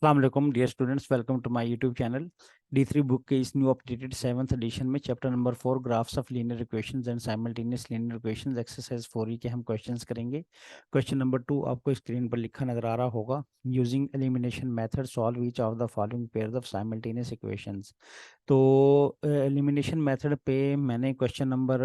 अस्सलाम वालेकुम dear students, welcome to my YouTube channel. D3 book के इस न्यू अपडेटेड 7th एडिशन में chapter number 4 graphs of linear equations and simultaneous linear equations exercise 4 के हम questions करेंगे। Question number 2 आपको स्क्रीन पर लिखा नजर आ रहा होगा। Using elimination method solve each of the following pairs of simultaneous equations. तो एलिमिनेशन मेथड पे मैंने क्वेश्चन नंबर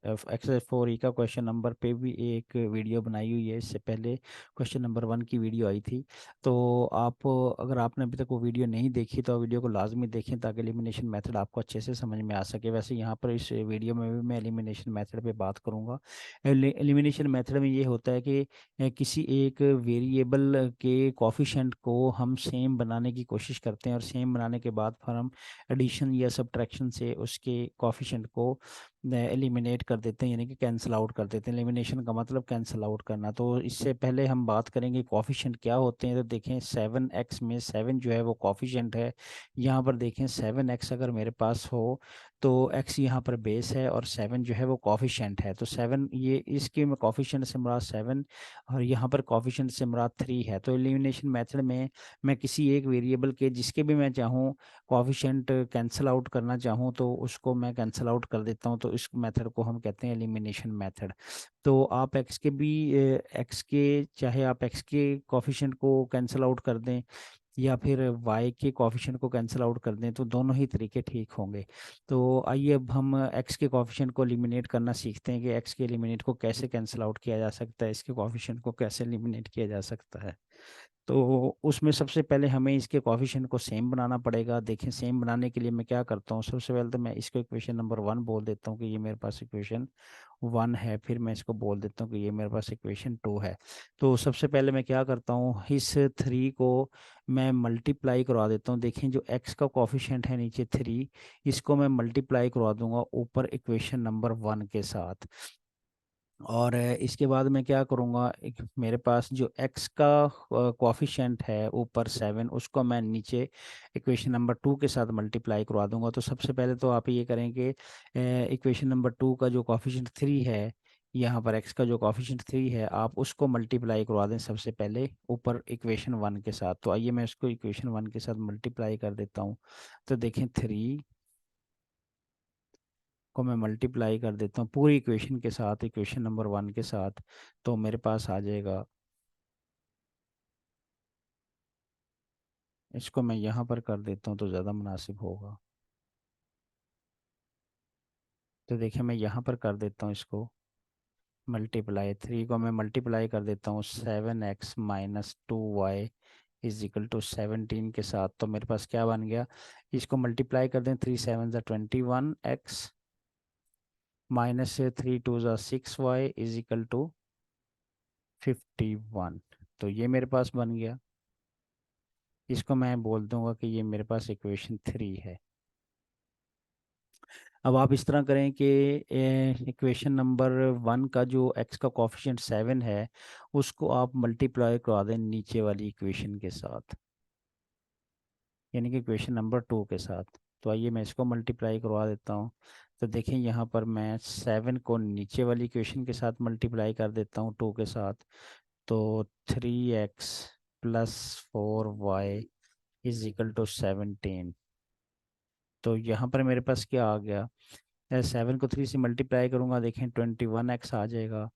एक्सरसाइज 4 का क्वेश्चन नंबर पे भी एक वीडियो बनाई हुई है। इससे पहले क्वेश्चन नंबर 1 की वीडियो आई थी। तो आप, अगर आपने अभी तक वो वीडियो नहीं देखी तो वीडियो को लाजमी देखें ताकि एलिमिनेशन मेथड आपको अच्छे से समझ में आ सके। वैसे यहाँ पर इस वीडियो में भी मैं एलिमिनेशन मेथड पे बात करूँगा। एलिमिनेशन मेथड में ये होता है कि किसी एक वेरिएबल के कोफिशिएंट को हम सेम बनाने की कोशिश करते हैं और सेम बनाने के बाद फिर हम एडिशन या सब्ट्रैक्शन से उसके कोफिशिएंट को एलिमिनेट कर देते हैं, यानी कि कैंसिल आउट कर देते हैं। एलिमिनेशन का मतलब कैंसिल आउट करना। तो इससे पहले हम बात करेंगे कोफिशिएंट क्या होते हैं। तो देखें 7x में 7 जो है वो कोफिशिएंट है। यहाँ पर देखें 7x अगर मेरे पास हो तो x यहाँ पर बेस है और 7 जो है वो कोफिशिएंट है। तो 7 ये इसके में कोफिशिएंट से मुराद 7 और यहाँ पर कोफिशिएंट से मुराद 3 है। तो एलिमिनेशन मेथड में मैं किसी एक वेरिएबल के जिसके भी मैं चाहूँ कोफिशिएंट कैंसिल आउट करना चाहूँ तो उसको मैं कैंसिल आउट कर देता हूँ। तो इस मेथड को हम कहते हैं एलिमिनेशन मेथड। तो आप एक्स के भी एक्स के चाहे आप एक्स के कोफिशिएंट को कैंसिल आउट कर दें या फिर वाई के कोफिशिएंट को कैंसिल आउट कर दें तो दोनों ही तरीके ठीक होंगे। तो आइए अब हम एक्स के कोफिशिएंट को एलिमिनेट करना सीखते हैं कि एक्स के एलिमिनेट को कैसे कैंसिल आउट किया जा सकता है, इसके कोफिशिएंट को कैसे एलिमिनेट किया जा सकता है। तो उसमें सबसे पहले हमें इसके कोफिशिएंट को सेम बनाना पड़ेगा। देखें सेम बनाने के लिए मैं क्या करता हूँ, सबसे पहले तो मैं इसको इक्वेशन नंबर 1 बोल देता हूँ कि ये मेरे पास इक्वेशन 1 है। फिर मैं इसको बोल देता हूँ कि ये मेरे पास इक्वेशन 2 है। तो सबसे पहले मैं क्या करता हूँ, इस 3 को मैं मल्टीप्लाई करवा देता हूँ। देखें जो x का कोफिशिएंट है नीचे 3, इसको मैं मल्टीप्लाई करवा दूंगा ऊपर इक्वेशन नंबर 1 के साथ। और इसके बाद मैं क्या करूँगा, एक मेरे पास जो x का कोफिशिएंट है ऊपर 7, उसको मैं नीचे इक्वेशन नंबर 2 के साथ मल्टीप्लाई करवा दूंगा। तो सबसे पहले तो आप ये करेंगे, इक्वेशन नंबर 2 का जो कोफिशिएंट 3 है, यहाँ पर x का जो कोफिशिएंट 3 है आप उसको मल्टीप्लाई करवा दें सबसे पहले ऊपर इक्वेशन 1 के साथ। तो आइए मैं इसको इक्वेशन 1 के साथ मल्टीप्लाई कर देता हूँ। तो देखें 3 को मैं मल्टीप्लाई कर देता हूँ पूरी इक्वेशन के साथ, इक्वेशन नंबर 1 के साथ। तो मेरे पास आ जाएगा, इसको मैं यहाँ पर कर देता हूँ तो ज़्यादा मुनासिब होगा। तो देखिए मैं यहाँ पर कर देता हूँ इसको मल्टीप्लाई, 3 को मैं मल्टीप्लाई कर देता हूँ 7x minus 2y is equal to 17 के साथ। तो मेरे पास क्या बन गया, इसको मल्टीप्लाई कर दें, 3 7 ज़ा 21x माइनस से 3 2 ज़ा 6y इज इक्वल टू 51। तो ये मेरे पास बन गया। इसको मैं बोल दूंगा कि ये मेरे पास इक्वेशन 3 है। अब आप इस तरह करें कि इक्वेशन नंबर 1 का जो x का कोफिशिएंट 7 है उसको आप मल्टीप्लाई करवा दें नीचे वाली इक्वेशन के साथ, यानी कि इक्वेशन नंबर 2 के साथ। तो आइए मैं इसको मल्टीप्लाई करवा देता हूँ। तो देखें यहाँ पर मैं 7 को नीचे वाली इक्वेशन के साथ मल्टीप्लाई कर देता हूँ 2 के साथ। तो 3x plus 4y is equal to 17। तो यहाँ पर मेरे पास क्या आ गया, 7 को 3 से मल्टीप्लाई करूँगा, देखें 21x आ जाएगा।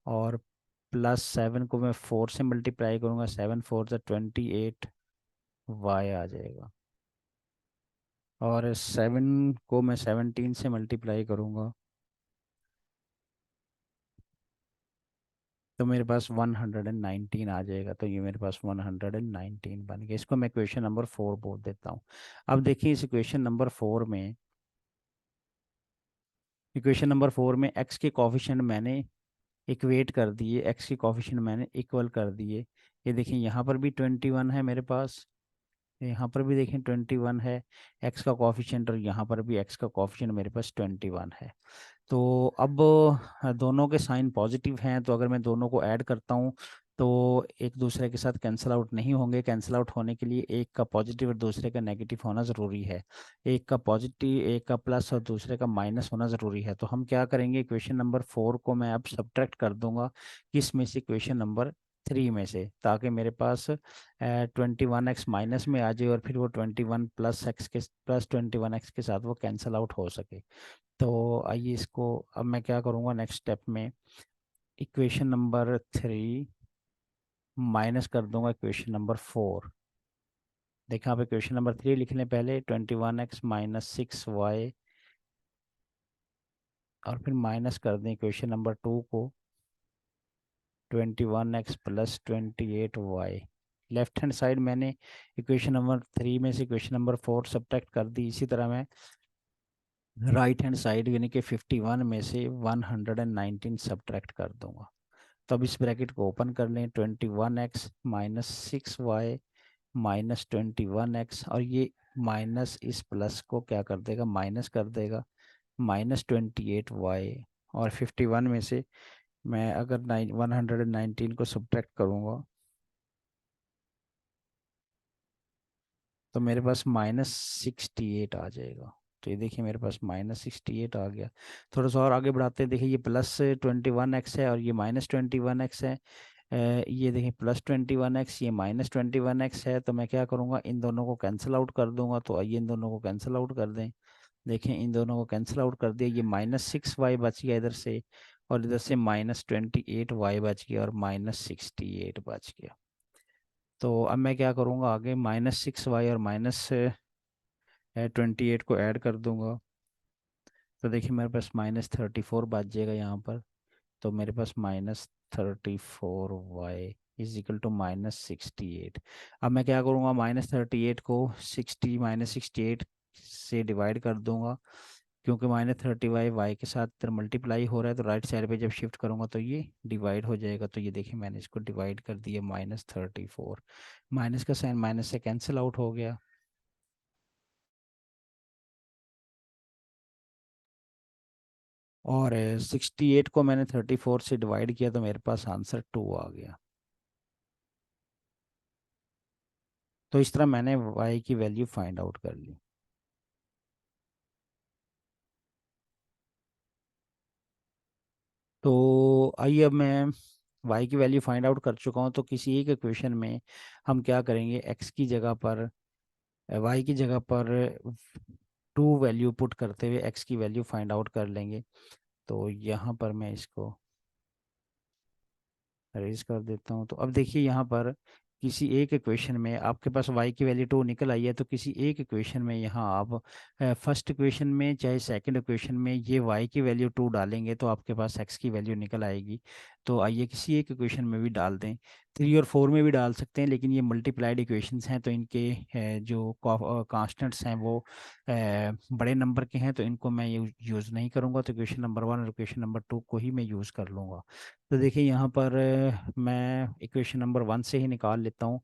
और प्लस 7 को मैं 4 से मल्टीप्लाई करूँगा, 7 4 ज़ा 28y आ जाएगा। और 7 को मैं 17 से मल्टीप्लाई करूँगा तो मेरे पास 119 आ जाएगा। तो ये मेरे पास 119 बन गया। इसको मैं इक्वेशन नंबर 4 बोल देता हूँ। अब देखिए इस इक्वेशन नंबर 4 में, इक्वेशन नंबर 4 में x के कोफिशिएंट मैंने इक्वेट कर दिए, x के कोफिशिएंट मैंने इक्वल कर दिए। ये देखिए यहाँ पर भी 21 है मेरे पास, यहाँ पर भी देखें 21 है x का कोफिशिएंट, और यहाँ पर भी x का कोफिशिएंट मेरे पास 21 है। तो अब दोनों के साइन पॉजिटिव हैं, तो अगर मैं दोनों को ऐड करता हूँ तो एक दूसरे के साथ कैंसिल आउट नहीं होंगे। कैंसिल आउट होने के लिए एक का पॉजिटिव और दूसरे का नेगेटिव होना ज़रूरी है। एक का पॉजिटिव, एक का प्लस और दूसरे का माइनस होना ज़रूरी है। तो हम क्या करेंगे, इक्वेशन नंबर 4 को मैं अब सब्ट्रैक्ट कर दूंगा किस में से, इक्वेशन नंबर 3 में से, ताकि मेरे पास 21x माइनस में आ जाए और फिर वो 21 प्लस एक्स के प्लस 21x के साथ वो कैंसिल आउट हो सके। तो आइए इसको अब मैं क्या करूँगा नेक्स्ट स्टेप में, इक्वेशन नंबर 3 माइनस कर दूंगा इक्वेशन नंबर 4। देखा आप इक्वेशन नंबर 3 लिख लें पहले, 21x माइनस 6y, और फिर माइनस कर दें इक्वेशन नंबर 2 को, 21x plus 28y। Left hand side मैंने इक्वेशन नंबर 3 में से इक्वेशन नंबर 4 सब्ट्रैक्ट कर दी। इसी तरह मैं राइट हैंड साइड यानी कि 51 में से 119 सब्ट्रैक्ट कर दूंगा। तो अब इस ब्रैकेट को ओपन कर लें, 21x minus 6y minus 21x, और ये माइनस इस प्लस को क्या कर देगा, माइनस कर देगा, माइनस 28y। और 51 में से मैं अगर 119 को सब्ट्रैक्ट करूँगा तो मेरे पास -68 आ जाएगा। तो ये देखिए मेरे पास -68 आ गया। थोड़ा सा और आगे बढ़ाते हैं, देखिए ये +21x है और ये -21x है। ये देखिए +21x, ये -21x है। तो मैं क्या करूँगा, इन दोनों को कैंसिल आउट कर दूंगा। तो आइए इन दोनों को कैंसिल आउट कर दें। देखें इन दोनों को कैंसिल आउट कर दिया, ये -6y बच गया इधर से, और इधर से -28y बच गया, और -68 बच गया। तो अब मैं क्या करूँगा आगे, -6y और -28 को ऐड कर दूंगा। तो देखिए मेरे पास -34 बच जाएगा यहाँ पर। तो मेरे पास -34y इज इक्वल टू -68। अब मैं क्या करूँगा, -38 को 60 से डिवाइड कर दूंगा, क्योंकि -30y के साथ इधर मल्टीप्लाई हो रहा है। तो राइट साइड पे जब शिफ्ट करूंगा तो ये डिवाइड हो जाएगा। तो ये देखिए मैंने इसको डिवाइड कर दिया, -34, माइनस का साइन माइनस से कैंसिल आउट हो गया। और 68 को मैंने 34 से डिवाइड किया तो मेरे पास आंसर 2 आ गया। तो इस तरह मैंने y की वैल्यू फाइंड आउट कर ली। तो आइए अब मैं y की वैल्यू फाइंड आउट कर चुका हूँ। तो किसी एक इक्वेशन में हम क्या करेंगे, x की जगह पर y की जगह पर 2 वैल्यू पुट करते हुए x की वैल्यू फाइंड आउट कर लेंगे। तो यहाँ पर मैं इसको रेज कर देता हूँ। तो अब देखिए यहाँ पर किसी एक इक्वेशन में आपके पास y की वैल्यू 2 निकल आई है। तो किसी एक इक्वेशन में यहाँ आप फर्स्ट इक्वेशन में चाहे सेकंड इक्वेशन में ये y की वैल्यू 2 डालेंगे तो आपके पास x की वैल्यू निकल आएगी। तो आइए किसी एक इक्वेशन में भी डाल दें, 3 और 4 में भी डाल सकते हैं, लेकिन ये मल्टीप्लाइड इक्वेशंस हैं तो इनके जो कांस्टेंट्स हैं वो बड़े नंबर के हैं, तो इनको मैं यूज़ नहीं करूँगा। तो इक्वेशन नंबर 1 और इक्वेशन नंबर 2 को ही मैं यूज़ कर लूँगा। तो देखिए यहाँ पर मैं इक्वेशन नंबर 1 से ही निकाल लेता हूँ,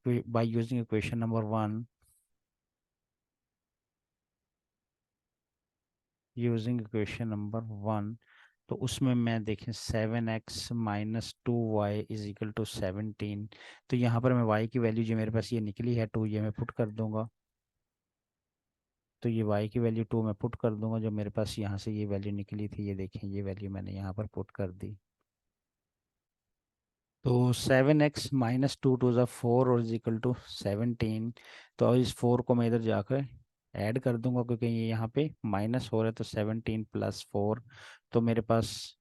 by using equation number 1, using equation number 1। तो उसमें मैं देखें 7x minus 2y is equal to 17। तो यहाँ पर मैं y की वैल्यू जो मेरे पास ये निकली है 2, ये मैं पुट कर दूंगा। तो ये y की वैल्यू 2 मैं पुट कर दूंगा, जो मेरे पास यहाँ से ये वैल्यू निकली थी, ये देखें ये वैल्यू मैंने यहाँ पर पुट कर दी। तो 7x माइनस 2 टू ज़ 4 और इज इक्वल टू 17। तो अब इस 4 को मैं इधर जाकर ऐड कर दूंगा, क्योंकि ये यहाँ पे माइनस हो रहा है। तो 17 + 4, तो मेरे पास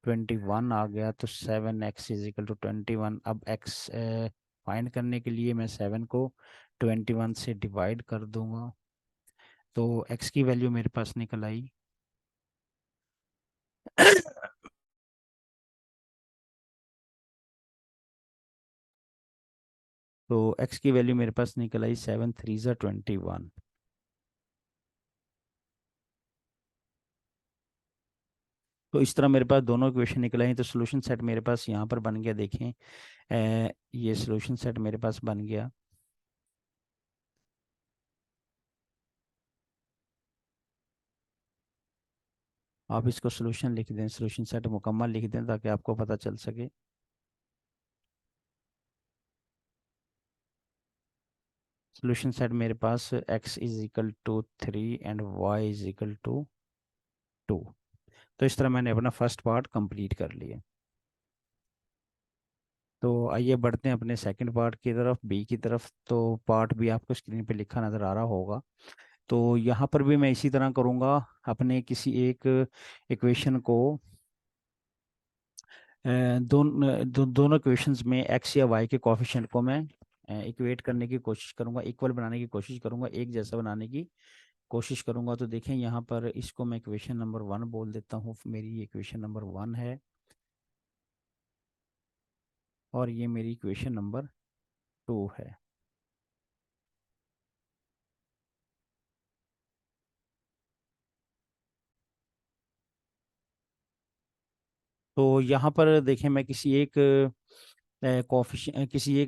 21 आ गया। तो 7x इज इक्वल टू 21। अब x फाइंड करने के लिए मैं 7 को 21 से डिवाइड कर दूंगा। तो x की वैल्यू मेरे पास निकल आई तो x की वैल्यू मेरे पास निकल आई 7 3 ज़ा 21। तो इस तरह मेरे पास दोनों इक्वेशन निकल आई। तो सोल्यूशन सेट मेरे पास यहाँ पर बन गया, देखें ये सोल्यूशन सेट मेरे पास बन गया। आप इसको सोल्यूशन लिख दें, सोल्यूशन सेट मुकम्मल लिख दें ताकि आपको पता चल सके। सोल्यूशन सेट मेरे पास x is equal to 3 and y is equal to 2। तो इस तरह मैंने अपना फर्स्ट पार्ट कंप्लीट कर लिया। तो आइए बढ़ते हैं अपने सेकंड पार्ट की तरफ, बी की तरफ। तो पार्ट भी आपको स्क्रीन पे लिखा नज़र आ रहा होगा। तो यहाँ पर भी मैं इसी तरह करूँगा। अपने किसी एक इक्वेशन को दोनों इक्वेशंस में एक्स या वाई के कोफिशिएंट को मैं इक्वेट करने की कोशिश करूँगा, इक्वल बनाने की कोशिश करूँगा, एक जैसा बनाने की कोशिश करूँगा। तो देखें यहाँ पर इसको मैं इक्वेशन नंबर 1 बोल देता हूँ। मेरी इक्वेशन नंबर 1 है और ये मेरी इक्वेशन नंबर 2 है। तो यहाँ पर देखें, मैं किसी एक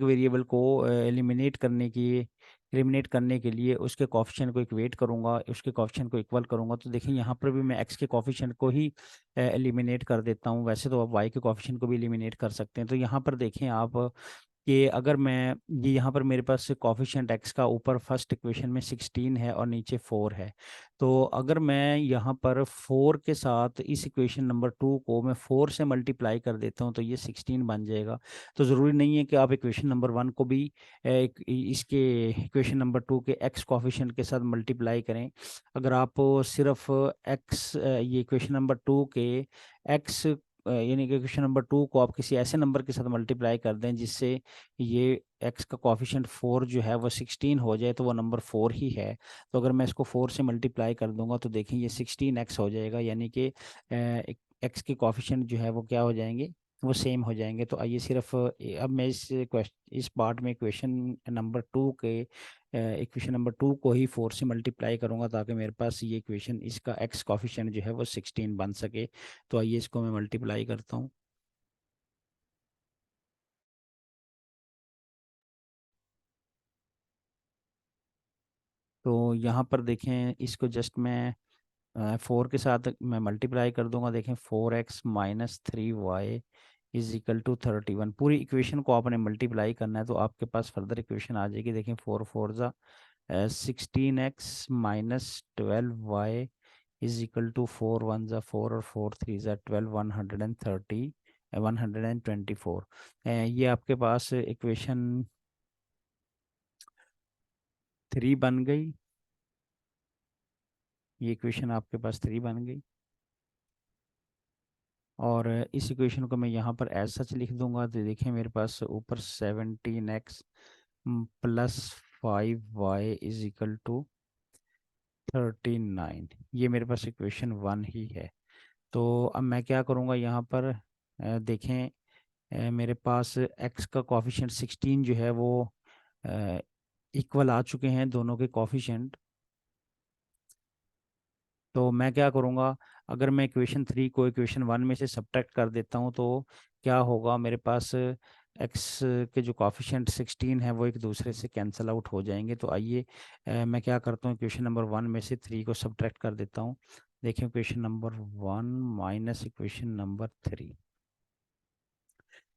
वेरिएबल को एलिमिनेट करने के लिए उसके कॉफिशिएंट को इक्वेट करूँगा, उसके कॉफिशिएंट को इक्वल करूँगा। तो देखिए यहाँ पर भी मैं एक्स के कॉफिशिएंट को ही एलिमिनेट कर देता हूँ। वैसे तो आप वाई के कॉफिशिएंट को भी एलिमिनेट कर सकते हैं। तो यहाँ पर देखें आप कि अगर मैं ये यहाँ पर मेरे पास कॉफिशिएंट एक्स का ऊपर फर्स्ट इक्वेशन में 16 है और नीचे 4 है। तो अगर मैं यहाँ पर 4 के साथ इस इक्वेशन नंबर 2 को मैं 4 से मल्टीप्लाई कर देता हूँ तो ये 16 बन जाएगा। तो ज़रूरी नहीं है कि आप इक्वेशन नंबर 1 को भी इसके इक्वेशन नंबर 2 के एक्स कॉफिशिएंट के साथ मल्टीप्लाई करें। अगर आप सिर्फ ये इक्वेशन नंबर 2 के एक्स यानी कि क्वेश्चन नंबर 2 को आप किसी ऐसे नंबर के साथ मल्टीप्लाई कर दें जिससे ये एक्स का कॉफिशिएंट 4 जो है वो 16 हो जाए, तो वो नंबर 4 ही है। तो अगर मैं इसको 4 से मल्टीप्लाई कर दूंगा तो देखें ये 16x हो जाएगा, यानी कि एक्स के कॉफिशिएंट जो है वो क्या हो जाएंगे, वो सेम हो जाएंगे। तो आइए सिर्फ अब मैं इस पार्ट में इक्वेशन नंबर टू को ही 4 से मल्टीप्लाई करूंगा ताकि मेरे पास ये इक्वेशन इसका एक्स कॉफिशिएंट जो है वो 16 बन सके। तो आइए इसको मैं मल्टीप्लाई करता हूँ। तो यहाँ पर देखें, इसको जस्ट मैं 4 के साथ मैं मल्टीप्लाई कर दूंगा। देखें 4x - 3y is equal to 31। पूरी इक्वेशन को आपने मल्टीप्लाई करना है तो आपके पास फर्दर इक्वेशन आ जाएगी। देखें 4 4 16x - 12y is equal to 4 1 4 और 4 3 12 124। ये आपके पास इक्वेशन 3 बन गई। ये इक्वेशन आपके पास 3 बन गई और इस इक्वेशन को मैं यहाँ पर एज सच लिख दूंगा। तो देखिए मेरे पास ऊपर 17x plus 5y is equal to 39। ये मेरे पास इक्वेशन 1 ही है। तो अब मैं क्या करूँगा यहाँ पर, देखें मेरे पास x का कॉफिशिएंट 16 जो है वो इक्वल आ चुके हैं दोनों के कॉफिशिएंट। तो मैं क्या करूँगा, अगर मैं इक्वेशन 3 को इक्वेशन 1 में से सब्ट्रैक्ट कर देता हूँ तो क्या होगा, मेरे पास एक्स के जो कॉफिशिएंट 16 है वो एक दूसरे से कैंसिल आउट हो जाएंगे। तो आइए मैं क्या करता हूँ, इक्वेशन नंबर 1 में से 3 को सब्ट्रैक्ट कर देता हूँ। देखिए equation number 1 minus equation number 3।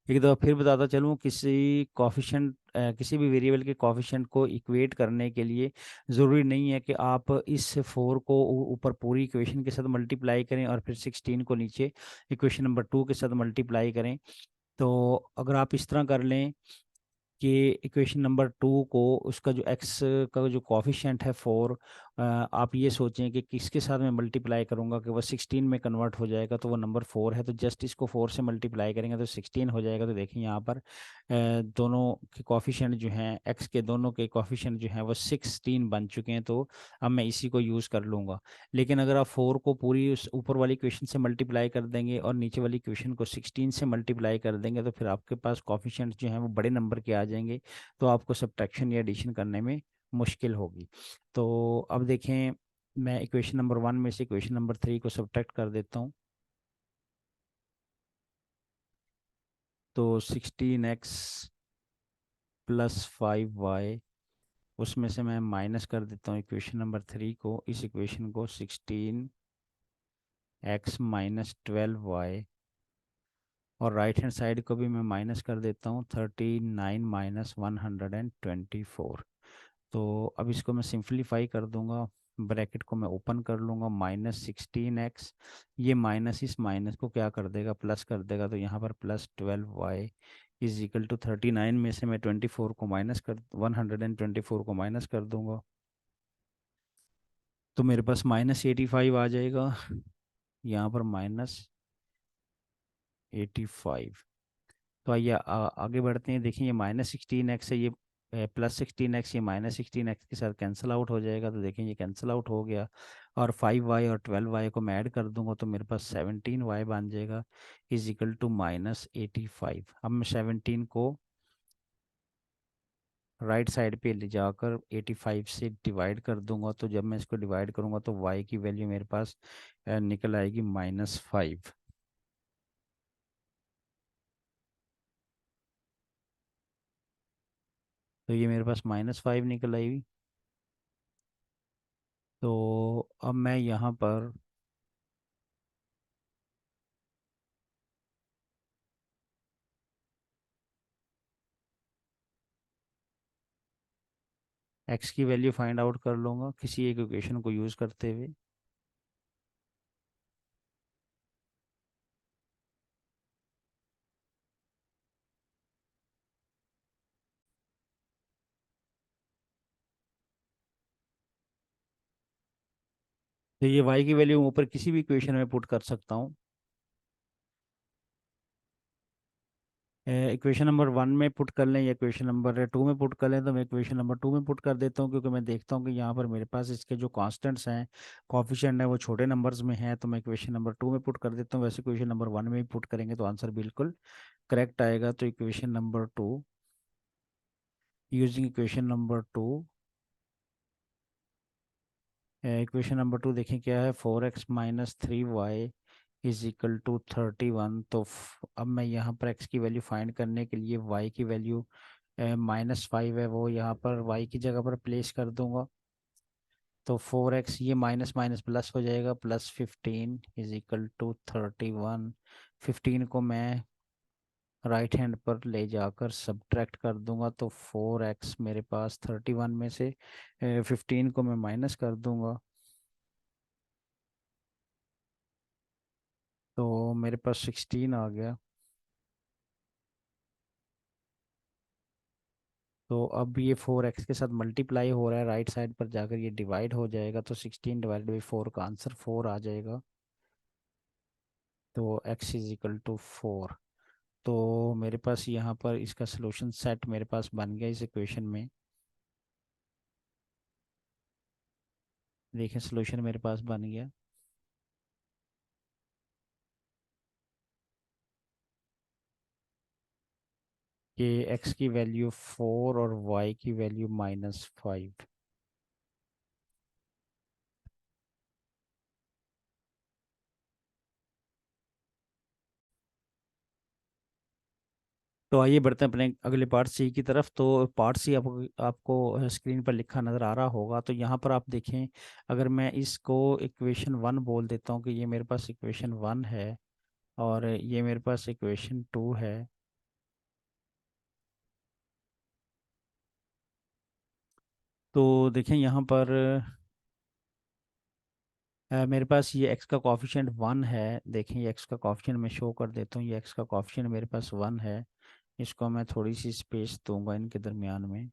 एक दफ़ा फिर बताता चलूँ, किसी भी वेरिएबल के कॉफिशिएंट को इक्वेट करने के लिए ज़रूरी नहीं है कि आप इस 4 को ऊपर पूरी इक्वेशन के साथ मल्टीप्लाई करें और फिर 16 को नीचे इक्वेशन नंबर 2 के साथ मल्टीप्लाई करें। तो अगर आप इस तरह कर लें कि इक्वेशन नंबर 2 को उसका जो एक्स का जो कॉफिशिएंट है 4, आप ये सोचें कि किसके साथ मैं मल्टीप्लाई करूंगा कि वो 16 में कन्वर्ट हो जाएगा, तो वो नंबर 4 है। तो जस्ट इसको 4 से मल्टीप्लाई करेंगे तो 16 हो जाएगा। तो देखिए यहाँ पर दोनों के कॉफिशिएंट जो हैं, एक्स के दोनों के कॉफिशिएंट जो हैं वो 16 बन चुके हैं। तो अब मैं इसी को यूज़ कर लूँगा। लेकिन अगर आप 4 को पूरी उस ऊपर वाली इक्वेशन से मल्टीप्लाई कर देंगे और नीचे वाली इक्वेशन को 16 से मल्टीप्लाई कर देंगे तो फिर आपके पास कॉफिशिएंट जो हैं वो बड़े नंबर के आ जाएंगे। तो आपको सब्ट्रैक्शन या एडिशन करने में मुश्किल होगी। तो अब देखें, मैं इक्वेशन नंबर 1 में से इक्वेशन नंबर 3 को सब्ट्रैक्ट कर देता हूँ। तो 16x प्लस 5y, उसमें से मैं माइनस कर देता हूँ इक्वेशन नंबर 3 को, इस इक्वेशन को 16x - 12y, और राइट हैंड साइड को भी मैं माइनस कर देता हूँ 39 - 124। तो अब इसको मैं सिंप्लीफाई कर दूंगा, ब्रैकेट को मैं ओपन कर लूँगा, -16x, ये माइनस इस माइनस को क्या कर देगा, प्लस कर देगा। तो यहाँ पर +12y इज इक्वल टू 39 में से मैं 24 को माइनस कर 124 को माइनस कर दूंगा, तो मेरे पास -85 आ जाएगा। यहाँ पर -85। तो आइए आगे बढ़ते हैं। देखिए ये -16x है, ये +16x, ये -16x के साथ कैंसिल आउट हो जाएगा। तो देखें ये कैंसिल आउट हो गया, और 5y और 12y को मैं ऐड कर दूंगा तो मेरे पास 17y बन जाएगा, इज इक्वल टू -85। अब मैं 17 को राइट साइड पे ले जाकर 85 से डिवाइड कर दूंगा। तो जब मैं इसको डिवाइड करूंगा तो y की वैल्यू मेरे पास निकल आएगी -5। तो ये मेरे पास -5 निकल आई। तो अब मैं यहाँ पर x की वैल्यू फाइंड आउट कर लूँगा किसी एक इक्वेशन को यूज़ करते हुए। तो ये y की वैल्यू ऊपर किसी भी इक्वेशन में पुट कर सकता हूँ। इक्वेशन नंबर 1 में पुट कर लें या इक्वेशन नंबर 2 में पुट कर लें, तो मैं इक्वेशन नंबर 2 में पुट कर देता हूँ, क्योंकि मैं देखता हूँ कि यहाँ पर मेरे पास इसके जो कांस्टेंट्स हैं, कोफिशिएंट है, वो छोटे नंबर्स में हैं। तो मैं इक्वेशन नंबर 2 में पुट कर देता हूँ। वैसे इक्वेशन नंबर 1 में भी पुट करेंगे तो आंसर बिल्कुल करेक्ट आएगा। तो equation number 2, using equation number 2, equation number 2 देखें क्या है, 4x - 3y is equal to 31। तो अब मैं यहाँ पर x की वैल्यू फाइंड करने के लिए y की वैल्यू -5 है, वो यहाँ पर y की जगह पर प्लेस कर दूंगा। तो 4x, ये माइनस माइनस प्लस हो जाएगा, +15 इज इक्वल टू 31। 15 को मैं राइट हैंड पर ले जाकर सब्ट्रैक्ट कर दूंगा। तो 4x मेरे पास 31 में से 15 को मैं माइनस कर दूंगा, तो मेरे पास 16 आ गया। तो अब ये 4x के साथ मल्टीप्लाई हो रहा है, राइट साइड पर जाकर ये डिवाइड हो जाएगा। तो 16 ÷ 4 का आंसर 4 आ जाएगा। तो x इज इक्वल टू 4। तो मेरे पास यहाँ पर इसका सोल्यूशन सेट मेरे पास बन गया इस इक्वेशन में। देखें सोल्यूशन मेरे पास बन गया कि x की वैल्यू 4 और y की वैल्यू -5। तो आइए बढ़ते हैं अपने अगले पार्ट सी की तरफ। तो पार्ट सी आपको स्क्रीन पर लिखा नज़र आ रहा होगा। तो यहाँ पर आप देखें, अगर मैं इसको इक्वेशन 1 बोल देता हूँ कि ये मेरे पास इक्वेशन 1 है और ये मेरे पास इक्वेशन 2 है। तो देखें यहाँ पर मेरे पास ये x का कॉफिशिएंट 1 है। देखें ये x का कॉफिशिएंट मैं शो कर देता हूँ, ये x का कॉफिशिएंट मेरे पास 1 है। इसको मैं थोड़ी सी स्पेस दूंगा इनके दरमियान में।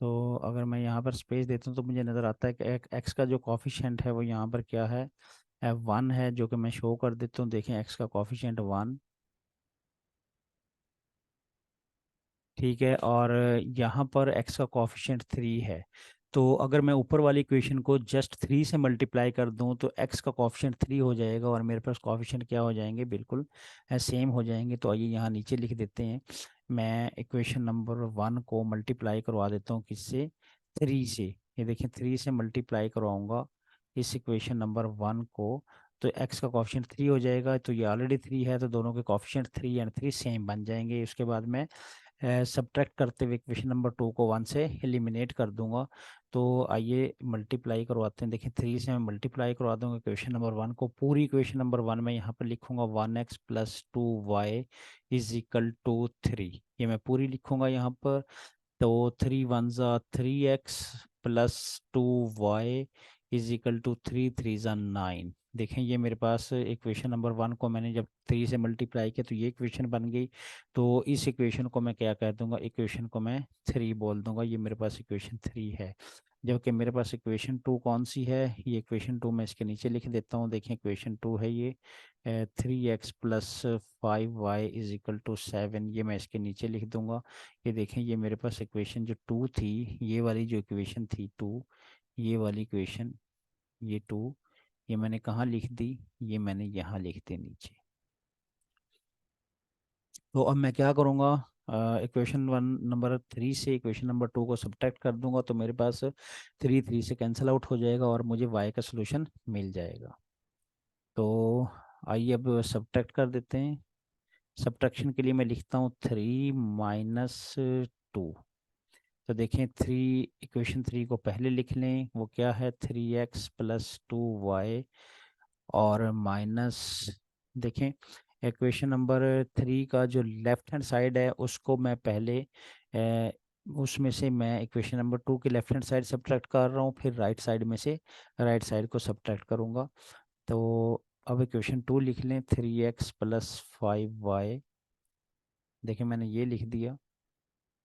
तो अगर मैं यहाँ पर स्पेस देता हूँ तो मुझे नज़र आता है कि x का जो कॉफिशिएंट है वो यहाँ पर क्या है, 1 है, जो कि मैं शो कर देता हूँ। देखें x का कॉफिशिएंट 1, ठीक है, और यहाँ पर x का कॉफिशिएंट 3 है। तो अगर मैं ऊपर वाली इक्वेशन को जस्ट 3 से मल्टीप्लाई कर दूं तो x का कॉफिशिएंट 3 हो जाएगा और मेरे पास कॉफिशिएंट क्या हो जाएंगे, बिल्कुल सेम हो जाएंगे। तो आइए यहाँ नीचे लिख देते हैं। मैं इक्वेशन नंबर 1 को मल्टीप्लाई करवा देता हूँ किससे, 3 से। ये देखें 3 से मल्टीप्लाई करवाऊंगा इस इक्वेशन नंबर 1 को, तो x का कॉफिशिएंट 3 हो जाएगा। तो ये ऑलरेडी 3 है, तो दोनों के कॉफिशिएंट 3 एंड 3 सेम बन जाएंगे। उसके बाद मैं सब्ट्रैक्ट करते हुए इक्वेशन नंबर 2 को 1 से एलिमिनेट कर दूंगा। तो आइए मल्टीप्लाई करवाते हैं। देखिए 3 से मैं मल्टीप्लाई करवा दूंगा इक्वेशन नंबर 1 को। पूरी इक्वेशन नंबर 1 में यहाँ पर लिखूंगा 1x + 2y is equal to 3। ये मैं पूरी लिखूंगा यहाँ पर। तो 3 × 1 = 3x + 2y is equal to 3 × 3 = 9। देखें ये मेरे पास इक्वेशन नंबर 1 को मैंने जब 3 से मल्टीप्लाई किया तो ये इक्वेशन बन गई। तो इस इक्वेशन को मैं क्या कह दूंगा, इक्वेशन को मैं 3 बोल दूंगा, ये मेरे पास इक्वेशन 3 है। जबकि मेरे पास इक्वेशन 2 कौन सी है, ये इक्वेशन 2 मैं इसके नीचे लिख देता हूँ। देखें इक्वेशन 2 है ये 3x plus 5y is equal to 7, ये मैं इसके नीचे लिख दूंगा। ये देखें ये मेरे पास इक्वेशन जो 2 थी, ये वाली जो इक्वेशन थी 2, ये वाली इक्वेशन, ये 2, ये मैंने कहाँ लिख दी, ये मैंने यहाँ लिख दी नीचे। तो अब मैं क्या करूँगा, इक्वेशन 1 नंबर 3 से इक्वेशन नंबर 2 को सब्ट्रैक्ट कर दूंगा, तो मेरे पास 3 3 से कैंसिल आउट हो जाएगा और मुझे y का सोल्यूशन मिल जाएगा। तो आइए अब सब्ट्रैक्ट कर देते हैं। सब्ट्रैक्शन के लिए मैं लिखता हूँ 3 - 2। तो देखें 3, इक्वेशन 3 को पहले लिख लें, वो क्या है 3x प्लस 2y और माइनस, देखें इक्वेशन नंबर 3 का जो लेफ्ट हैंड साइड है उसको मैं पहले उसमें से मैं इक्वेशन नंबर 2 की लेफ्ट हैंड साइड सब्ट्रैक्ट कर रहा हूँ, फिर राइट साइड में से राइट साइड को सब्ट्रैक्ट करूँगा। तो अब इक्वेशन 2 लिख लें 3x + 5y। देखिए मैंने ये लिख दिया,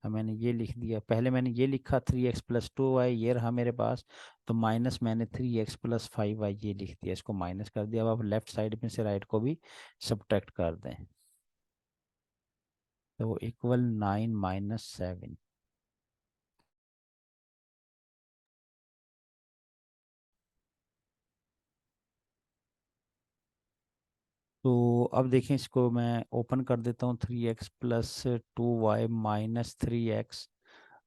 मैंने ये लिख दिया, पहले मैंने ये लिखा 3x + 2y, ये रहा मेरे पास। तो माइनस मैंने 3x + 5y ये लिख दिया, इसको माइनस कर दिया। अब आप लेफ्ट साइड में से राइट को भी सब्ट्रैक्ट कर दें, तो इक्वल 9 - 7। तो अब देखें इसको मैं ओपन कर देता हूँ, 3x + 2y माइनस 3x,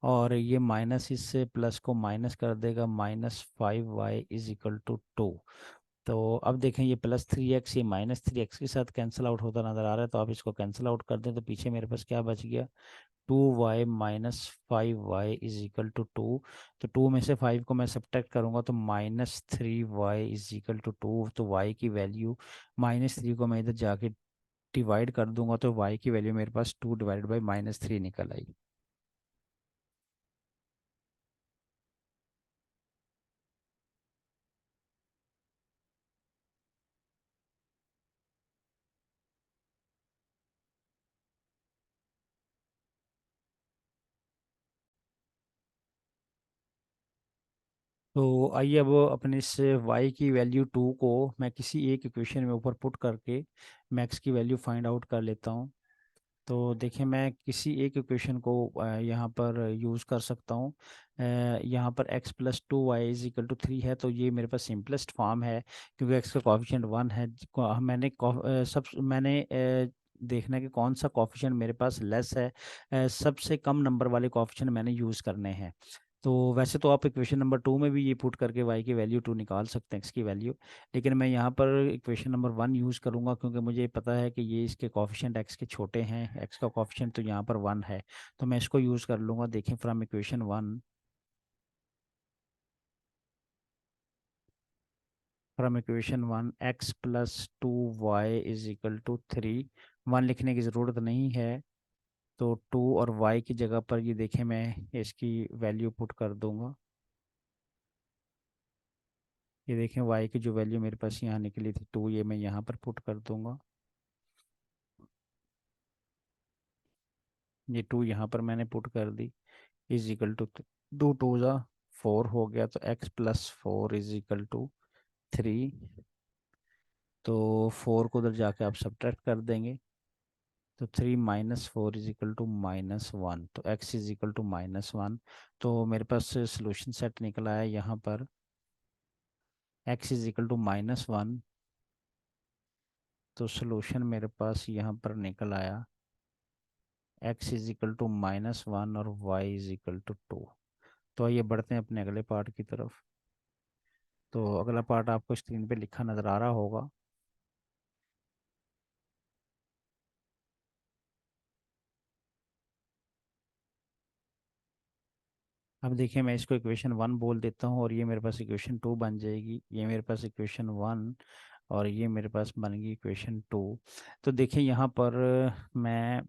और ये माइनस इससे प्लस को माइनस कर देगा, -5y इज इक्वल टू 2। तो अब देखें ये +3x ये -3x के साथ कैंसिल आउट होता नज़र आ रहा है, तो आप इसको कैंसिल आउट कर दें तो पीछे मेरे पास क्या बच गया, 2y - 5y is equal to 2। तो 2 में से 5 को मैं सब्ट्रैक्ट करूँगा तो -3y इज इक्वल टू 2। तो y की वैल्यू, -3 को मैं इधर जाके डिवाइड कर दूंगा तो y की वैल्यू मेरे पास 2/-3 निकल आई। तो आइए अब अपने इस y की वैल्यू 2 को मैं किसी एक इक्वेशन में ऊपर पुट करके मैक्स की वैल्यू फाइंड आउट कर लेता हूँ। तो देखिए मैं किसी एक इक्वेशन को यहाँ पर यूज़ कर सकता हूँ। यहाँ पर x + 2y is equal to 3 है, तो ये मेरे पास सिंपलेस्ट फॉर्म है क्योंकि x का कॉफिशिएंट 1 है। मैंने देखना है कि कौन सा कॉफिशिएंट मेरे पास लेस है, सबसे कम नंबर वाले कॉफिशिएंट मैंने यूज़ करने हैं। तो वैसे तो आप इक्वेशन नंबर 2 में भी ये पुट करके y की वैल्यू 2 निकाल सकते हैं, x की वैल्यू, लेकिन मैं यहाँ पर इक्वेशन नंबर 1 यूज़ करूँगा क्योंकि मुझे पता है कि ये इसके कॉफिशिएंट x के छोटे हैं, x का कॉफिशिएंट तो यहाँ पर 1 है, तो मैं इसको यूज़ कर लूँगा। देखें from equation 1 x + 2y is equal to 3, 1 लिखने की ज़रूरत नहीं है, तो 2 और y की जगह पर ये देखें मैं इसकी वैल्यू पुट कर दूँगा। ये देखें y की जो वैल्यू मेरे पास यहाँ निकली थी 2, ये मैं यहाँ पर पुट कर दूँगा। ये 2 यहाँ पर मैंने पुट कर दी, इज इक्वल टू 2 × 2 = 4 हो गया, तो x + 4 इज इक्वल टू 3। तो 4 को उधर जाके आप सब्ट्रैक्ट कर देंगे, तो 3 - 4 इज इक्वल टू -1, तो x इज इक्वल टू -1। तो मेरे पास सोल्यूशन सेट निकला है यहाँ पर, x इज इक्वल टू -1। तो सोल्यूशन मेरे पास यहाँ पर निकल आया x इज इक्वल टू -1 और y इज इक्वल टू 2। तो आइए बढ़ते हैं अपने अगले पार्ट की तरफ। तो अगला पार्ट आपको स्क्रीन पे लिखा नज़र आ रहा होगा। अब देखिए मैं इसको इक्वेशन 1 बोल देता हूँ और ये मेरे पास इक्वेशन 2 बन जाएगी, ये मेरे पास इक्वेशन 1 और ये मेरे पास बन गई इक्वेशन 2। तो देखिए यहाँ पर मैं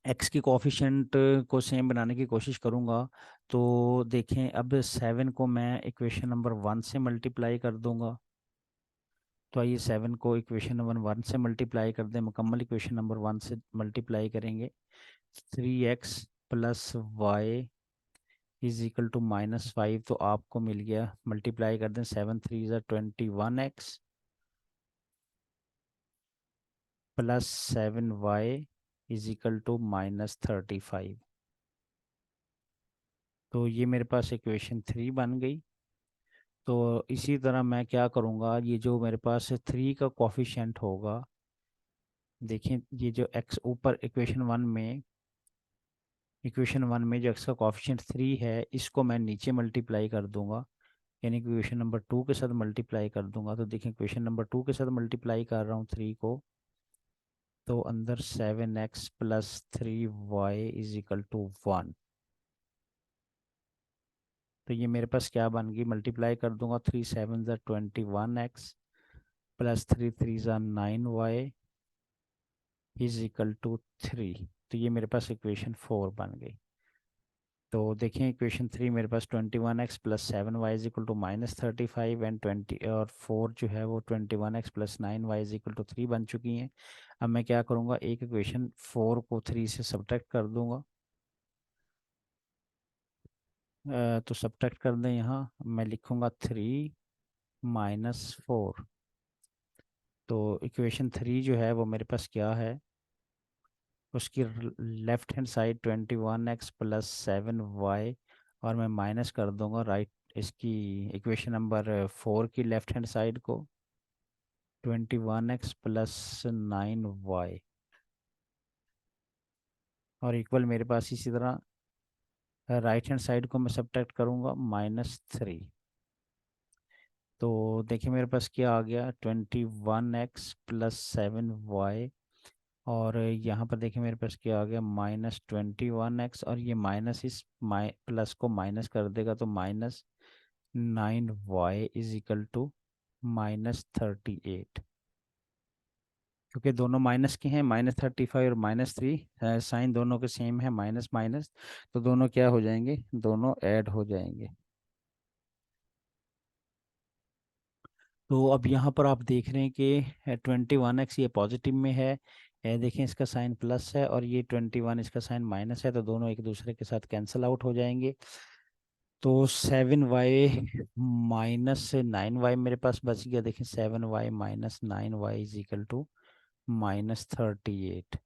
एक्स की कोफिशिएंट को सेम बनाने की कोशिश करूँगा। तो देखें, अब 7 को मैं इक्वेशन नंबर 1 से मल्टीप्लाई कर दूंगा। तो आइए 7 को इक्वेशन नंबर 1 से मल्टीप्लाई कर दें, मुकम्मल इक्वेशन नंबर 1 से मल्टीप्लाई करेंगे। 3x plus y is equal to -5, तो आपको मिल गया, मल्टीप्लाई कर दें, 7 3 ज़ा 21x plus 7y is equal to -35। तो ये मेरे पास इक्वेशन 3 बन गई। तो इसी तरह मैं क्या करूँगा, ये जो मेरे पास 3 का कोफिशिएंट होगा, देखें ये जो x ऊपर इक्वेशन वन में जो x का कोफिशिएंट 3 है, इसको मैं नीचे मल्टीप्लाई कर दूंगा, यानी इक्वेशन नंबर 2 के साथ मल्टीप्लाई कर दूंगा। तो देखें, इक्वेशन नंबर 2 के साथ मल्टीप्लाई कर रहा हूँ 3 को, तो अंदर 7x plus 3y is equal to 1। तो ये मेरे पास क्या बन गई, मल्टीप्लाई कर दूंगा, 3 7 ज़ा 21x प्लस 3 3 ज़ा 9y इज इक्वल टू 3। तो ये मेरे पास इक्वेशन 4 बन गई। तो देखें, इक्वेशन 3 मेरे पास 21x plus 7y is equal to -35 and 20, और 4 जो है वो 21x plus 9y is equal to 3 बन चुकी हैं। अब मैं क्या करूँगा, एक इक्वेशन 4 को 3 से सब्ट्रैक्ट कर दूंगा। तो सब्ट्रैक्ट कर दें, यहाँ मैं लिखूँगा 3 - 4। तो इक्वेशन 3 जो है वो मेरे पास क्या है, उसकी left hand side 21x plus 7y, और मैं माइनस कर दूंगा राइट, इसकी इक्वेशन नंबर 4 की लेफ्ट हैंड साइड को, 21x प्लस 9y, और इक्वल मेरे पास इसी तरह राइट हैंड साइड को मैं सब्ट्रैक्ट करूंगा, -3। तो देखिए मेरे पास क्या आ गया, 21x प्लस 7y, और यहाँ पर देखिए मेरे पास क्या आ गया, -21x, और ये माइनस इस प्लस को माइनस कर देगा, तो -9y इज इक्वल टू -38। क्योंकि दोनों माइनस के हैं, -35 और -3, साइन दोनों के सेम है, माइनस माइनस, तो दोनों क्या हो जाएंगे, दोनों ऐड हो जाएंगे। तो अब यहाँ पर आप देख रहे हैं कि 21x ये पॉजिटिव में है, देखें इसका साइन प्लस है, और ये 21 इसका साइन माइनस है, तो दोनों एक दूसरे के साथ कैंसिल आउट हो जाएंगे। तो 7y -9y मेरे पास बच गया। देखें, 7y -9y is equal to -38।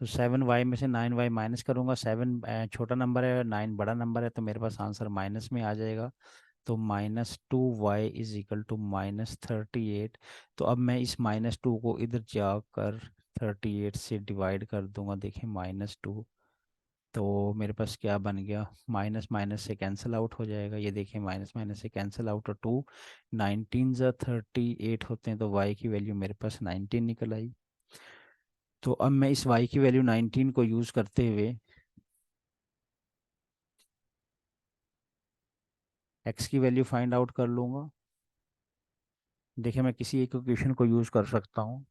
तो 7y में से 9y माइनस करूंगा, 7 छोटा नंबर है, 9 बड़ा नंबर है, तो मेरे पास आंसर माइनस में आ जाएगा। तो -2y इज इक्वल टू -38। तो अब मैं इस -2 को इधर जाकर 38 से डिवाइड कर दूंगा। देखें, -2, तो मेरे पास क्या बन गया, माइनस माइनस से कैंसिल आउट हो जाएगा। ये देखिए, माइनस माइनस से कैंसिल आउट, और 2 19 ज़ा 38 होते हैं, तो y की वैल्यू मेरे पास 19 निकल आई। तो अब मैं इस y की वैल्यू 19 को यूज़ करते हुए x की वैल्यू फाइंड आउट कर लूँगा। देखिए, मैं किसी एक इक्वेशन को यूज़ कर सकता हूँ।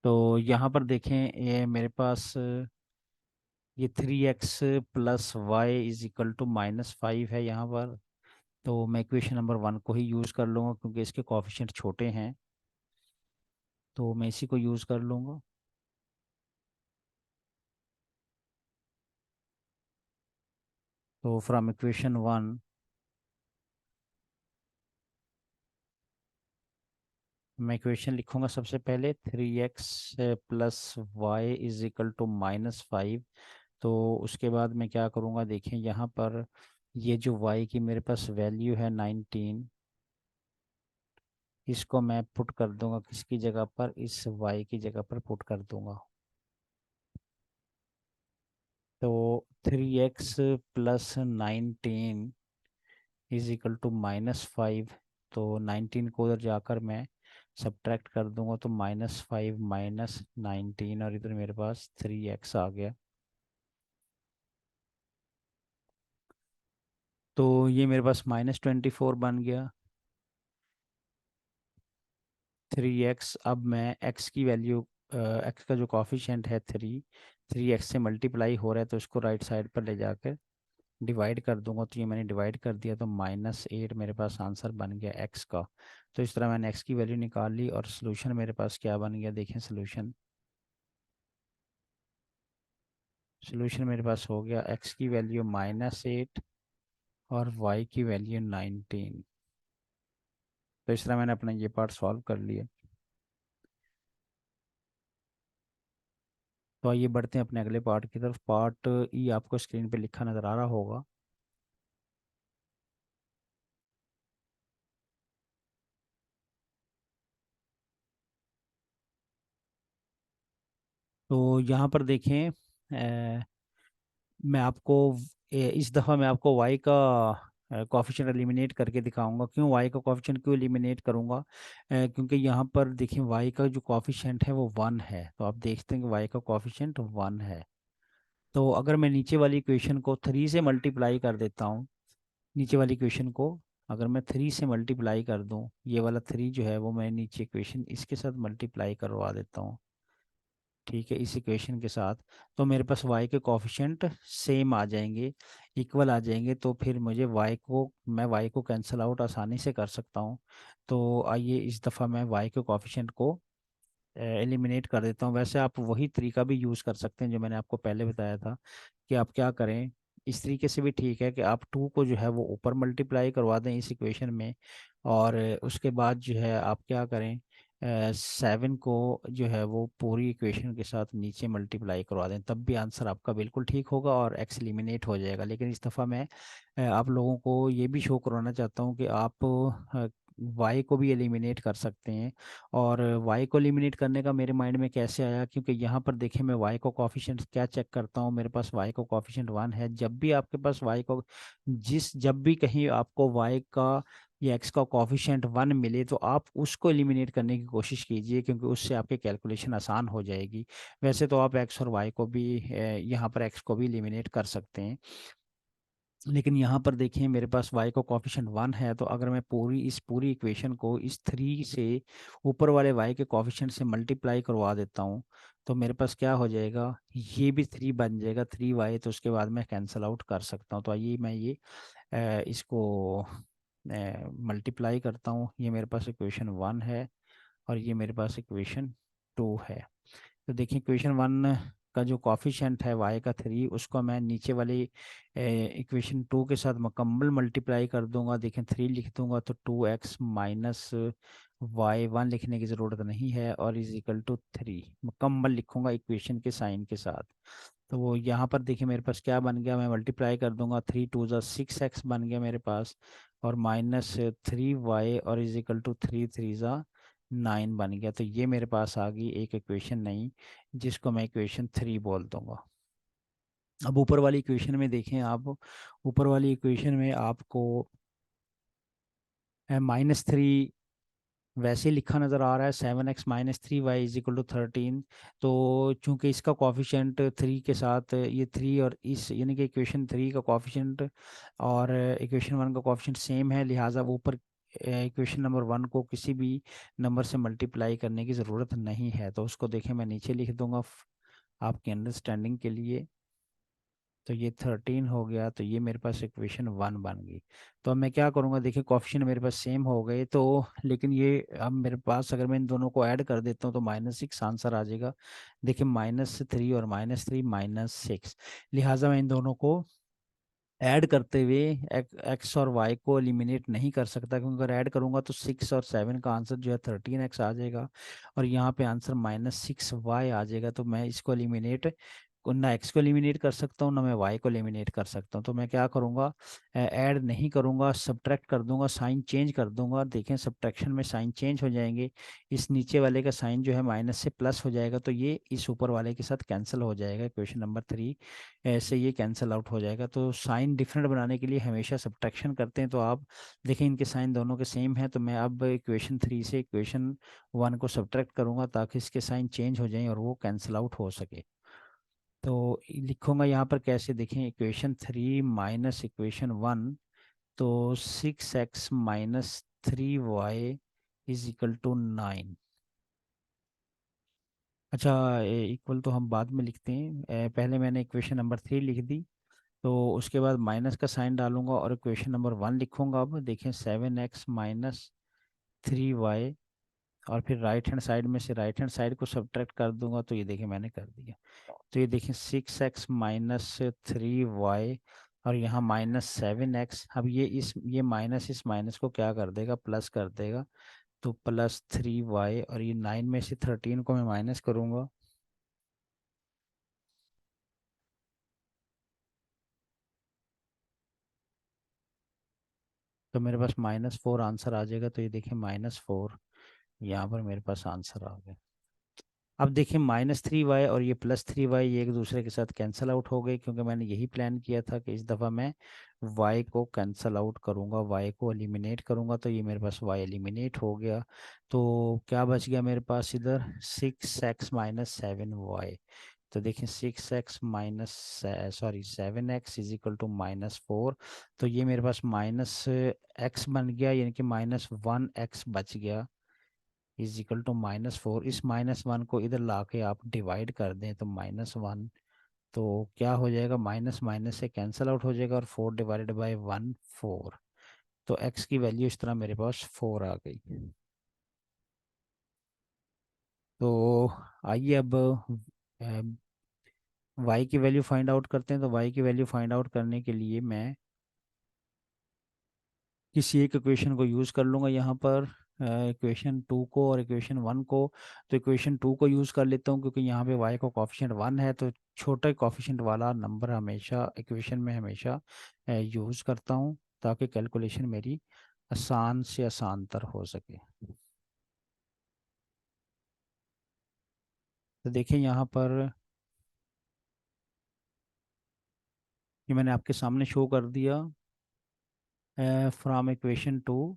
तो यहाँ पर देखें, ये मेरे पास ये 3x plus y is equal to -5 है यहाँ पर। तो मैं इक्वेशन नंबर 1 को ही यूज़ कर लूँगा, क्योंकि इसके कोफिशिएंट छोटे हैं, तो मैं इसी को यूज़ कर लूँगा। तो फ्रॉम इक्वेशन 1 मैं इक्वेशन लिखूंगा, सबसे पहले 3x plus y is equal to -5। तो उसके बाद मैं क्या करूँगा, देखें यहाँ पर ये जो y की मेरे पास वैल्यू है 19, इसको मैं पुट कर दूंगा किसकी जगह पर, इस y की जगह पर पुट कर दूंगा। तो 3x plus 19 is equal to -5। तो 19 को उधर जाकर मैं सब्ट्रैक्ट कर दूंगा, तो -5 -19, और इधर मेरे पास 3x आ गया। तो ये मेरे पास -24 बन गया। 3x, अब मैं x की वैल्यू, x का जो कॉफिशिएंट है 3x से मल्टीप्लाई हो रहा है, तो इसको राइट साइड पर ले जाकर डिवाइड कर दूंगा। तो ये मैंने डिवाइड कर दिया, तो -8 मेरे पास आंसर बन गया x का। तो इस तरह मैंने x की वैल्यू निकाल ली, और सोल्यूशन मेरे पास क्या बन गया, देखें सोल्यूशन। सोल्यूशन मेरे पास हो गया x की वैल्यू -8 और y की वैल्यू 19। तो इस तरह मैंने अपना ये पार्ट सॉल्व कर लिया। तो आइए बढ़ते हैं अपने अगले पार्ट की तरफ। पार्ट ई आपको स्क्रीन पे लिखा नज़र आ रहा होगा। तो यहाँ पर देखें, मैं आपको इस दफ़ा मैं आपको y का कॉफिशिएंट एलिमिनेट करके दिखाऊंगा। क्यों y का कॉफिशिएंट क्यों एलिमिनेट करूंगा? क्योंकि यहाँ पर देखें y का जो कॉफिशिएंट है वो 1 है। तो आप देखते हैं कि y का कॉफिशिएंट 1 है। तो अगर मैं नीचे वाली इक्वेशन को 3 से मल्टीप्लाई कर देता हूँ, नीचे वाली इक्वेशन को अगर मैं 3 से मल्टीप्लाई कर दूँ, ये वाला 3 जो है वो मैं नीचे इक्वेशन इसके साथ मल्टीप्लाई करवा देता हूँ, ठीक है, इस इक्वेशन के साथ। तो मेरे पास y के कोफिशिएंट सेम आ जाएंगे, इक्वल आ जाएंगे। तो फिर मुझे मैं y को कैंसिल आउट आसानी से कर सकता हूँ। तो आइए इस दफ़ा मैं y के कोफिशिएंट को एलिमिनेट कर देता हूँ। वैसे आप वही तरीका भी यूज़ कर सकते हैं जो मैंने आपको पहले बताया था, कि आप क्या करें, इस तरीके से भी ठीक है कि आप 2 को जो है वो ऊपर मल्टीप्लाई करवा दें इस इक्वेशन में, और उसके बाद जो है आप क्या करें, 7 को जो है वो पूरी इक्वेशन के साथ नीचे मल्टीप्लाई करवा दें, तब भी आंसर आपका बिल्कुल ठीक होगा और एक्स एलिमिनेट हो जाएगा। लेकिन इस दफ़ा मैं आप लोगों को ये भी शो करवाना चाहता हूँ कि आप वाई को भी एलिमिनेट कर सकते हैं। और वाई को एलिमिनेट करने का मेरे माइंड में कैसे आया, क्योंकि यहाँ पर देखिए मैं वाई को कॉफिशिएंट क्या चेक करता हूँ, मेरे पास वाई को कॉफिशिएंट 1 है। जब भी आपके पास वाई को जब भी कहीं आपको वाई का या एक्स का कॉफिशिएंट 1 मिले, तो आप उसको एलिमिनेट करने की कोशिश कीजिए, क्योंकि उससे आपके कैलकुलेशन आसान हो जाएगी। वैसे तो आप एक्स और वाई को भी यहाँ पर एक्स को भी एलिमिनेट कर सकते हैं, लेकिन यहाँ पर देखिए मेरे पास y का कॉफिशिएंट 1 है। तो अगर मैं इस पूरी इक्वेशन को इस 3 से ऊपर वाले y के कॉफिशिएंट से मल्टीप्लाई करवा देता हूँ, तो मेरे पास क्या हो जाएगा, ये भी 3 बन जाएगा, 3y। तो उसके बाद मैं कैंसिल आउट कर सकता हूँ। तो आइए मैं ये इसको मल्टीप्लाई करता हूँ। ये मेरे पास इक्वेशन 1 है और ये मेरे पास इक्वेशन 2 है। तो देखिए इक्वेशन 1 का जो कॉफिशिएंट है y का 3, उसको मैं नीचे वाली इक्वेशन 2 के साथ मुकम्मल मल्टीप्लाई कर दूंगा। देखें 3 लिख दूंगा तो 2x माइनस वाई 1 लिखने की ज़रूरत नहीं है, और इज इक्वल टू 3 मुकम्मल लिखूंगा इक्वेशन के साइन के साथ। तो वो यहाँ पर देखिए मेरे पास क्या बन गया, मैं मल्टीप्लाई कर दूंगा, 3 2 ज़ा 6x बन गया मेरे पास, और -3y और इज इक्वल टू 3 3 ज़ा 9 बन गया। तो ये मेरे पास आ गई एक इक्वेशन नई, जिसको मैं इक्वेशन 3 बोल दूंगा। अब ऊपर वाली इक्वेशन में देखें आप, ऊपर वाली इक्वेशन में आपको -3 वैसे ही लिखा नज़र आ रहा है, 7x - 3y is equal to 13। तो चूंकि इसका कॉफिशिएंट 3 के साथ ये 3 और इस यानी कि इक्वेशन 3 का कॉफिशिएंट और इक्वेशन 1 का कॉफिशिएंट सेम है, लिहाजा वो ऊपर इक्वेशन नंबर 1 को किसी भी नंबर से मल्टीप्लाई करने की ज़रूरत नहीं है। तो उसको देखें मैं नीचे लिख दूंगा आपकी अंडरस्टैंडिंग के लिए। तो ये 13 हो गया, तो ये मेरे पास इक्वेशन 1 बन गई। तो अब मैं क्या करूँगा, देखिए कोफिशिएंट मेरे पास सेम हो गए, तो लेकिन ये अब मेरे पास अगर मैं इन दोनों को ऐड कर देता हूँ तो -6 आंसर आ जाएगा। देखिए -3 और -3 -6, लिहाजा मैं इन दोनों को ऐड करते हुए एक्स और वाई को एलिमिनेट नहीं कर सकता, क्योंकि अगर ऐड करूंगा तो 6 और 7 का आंसर जो है 13x आ जाएगा, और यहाँ पे आंसर -6y आ जाएगा। तो मैं इसको एलिमिनेट ना एक्स को एलिमिनेट कर सकता हूँ, ना मैं वाई को एलिमिनेट कर सकता हूँ। तो मैं क्या करूँगा, ऐड नहीं करूँगा, सब्ट्रैक्ट कर दूंगा, साइन चेंज कर दूंगा। देखें सब्ट्रैक्शन में साइन चेंज हो जाएंगे, इस नीचे वाले का साइन जो है माइनस से प्लस हो जाएगा, तो ये इस ऊपर वाले के साथ कैंसिल हो जाएगा। क्वेश्चन नंबर 3 ऐसे ये कैंसिल आउट हो जाएगा। तो साइन डिफरेंट बनाने के लिए हमेशा सब्ट्रैक्शन करते हैं। तो आप देखें इनके साइन दोनों के सेम हैं, तो मैं अब इक्वेशन 3 से इक्वेशन 1 को सब्ट्रैक्ट करूंगा, ताकि इसके साइन चेंज हो जाएं और वो कैंसिल आउट हो सके। तो लिखूंगा यहाँ पर कैसे, देखें इक्वेशन 3 माइनस इक्वेशन 1, तो 6x - 3y is equal to 9। अच्छा, इक्वल तो हम बाद में लिखते हैं, पहले मैंने इक्वेशन नंबर 3 लिख दी, तो उसके बाद माइनस का साइन डालूंगा और इक्वेशन नंबर 1 लिखूंगा। अब देखें 7x माइनस 3y, और फिर राइट हैंड साइड में से राइट हैंड साइड को सब्ट्रैक्ट कर दूंगा, तो ये देखिए मैंने कर दिया। तो ये देखिए 6x माइनस 3y, और यहाँ -7x। अब ये माइनस इस माइनस को क्या कर देगा, प्लस कर देगा, तो +3y, और ये 9 में से 13 को मैं माइनस करूँगा, तो मेरे पास -4 आंसर आ जाएगा। तो ये देखिए -4 यहाँ पर मेरे पास आंसर आ गया। अब देखिए -3y और ये +3y, ये एक दूसरे के साथ कैंसिल आउट हो गए, क्योंकि मैंने यही प्लान किया था कि इस दफ़ा मैं y को कैंसिल आउट करूँगा, y को एलिमिनेट करूँगा। तो ये मेरे पास y एलिमिनेट हो गया। तो क्या बच गया मेरे पास इधर, 6x माइनस 7y। तो देखिए 6x minus, sorry 7x is equal to -4। तो ये मेरे पास -x बन गया, यानी कि -1x बच गया, इज इक्वल टू -4। इस -1 को इधर ला के आप डिवाइड कर दें, तो -1, तो क्या हो जाएगा, माइनस माइनस से कैंसिल आउट हो जाएगा, और 4 डिवाइडेड बाई 1 4। तो x की वैल्यू इस तरह मेरे पास 4 आ गई। तो आइए अब y की वैल्यू फाइंड आउट करते हैं। तो y की वैल्यू फाइंड आउट करने के लिए मैं किसी एक इक्वेशन को यूज़ कर लूँगा यहाँ पर, इक्वेशन 2 को और इक्वेशन 1 को। तो इक्वेशन 2 को यूज़ कर लेता हूँ, क्योंकि यहाँ पे y का कॉफिशिएंट 1 है, तो छोटा कॉफिशिएंट वाला नंबर हमेशा इक्वेशन में हमेशा यूज़ करता हूँ, ताकि कैलकुलेशन मेरी आसान से आसान तर हो सके। तो देखिए यहाँ पर, ये मैंने आपके सामने शो कर दिया, फ्रॉम इक्वेशन 2।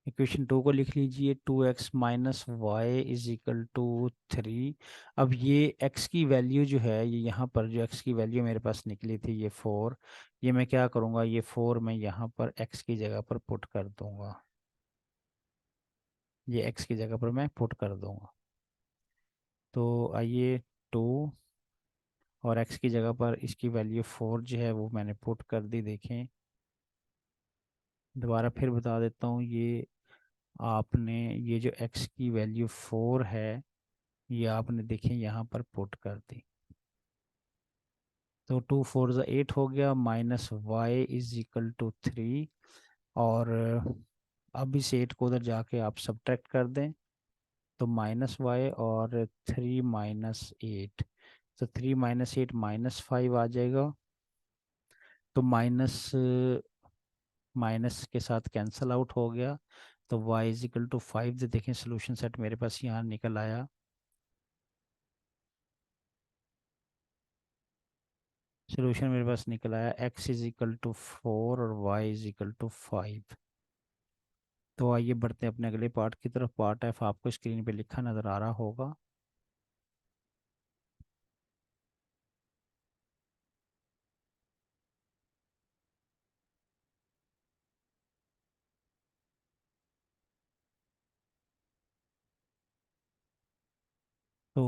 इक्वेशन 2 को लिख लीजिए, 2x minus y is equal to 3। अब ये x की वैल्यू जो है, ये यहाँ पर जो x की वैल्यू मेरे पास निकली थी, ये 4, ये मैं क्या करूँगा, ये 4 मैं यहाँ पर x की जगह पर पुट कर दूँगा, ये x की जगह पर मैं पुट कर दूँगा। तो आइए, 2 और x की जगह पर इसकी वैल्यू 4 जो है वो मैंने पुट कर दी। देखें, दोबारा फिर बता देता हूँ, ये आपने ये जो x की वैल्यू 4 है, ये आपने देखें यहाँ पर पुट कर दी। तो 2 4 8 हो गया, minus y is equal to 3। और अब इस 8 को उधर जाके आप सब्ट्रैक्ट कर दें, तो -y और 3 -8, तो 3 -8 -5 आ जाएगा। तो माइनस माइनस के साथ कैंसल आउट हो गया, तो y इज इक्वल टू 5। देखें सोल्यूशन सेट मेरे पास यहाँ निकल आया। सोल्यूशन मेरे पास निकल आया, x इज इक्वल टू 4 और y इज इक्वल टू 5। तो आइए बढ़ते हैं अपने अगले पार्ट की तरफ। पार्ट एफ आपको स्क्रीन पे लिखा नज़र आ रहा होगा। तो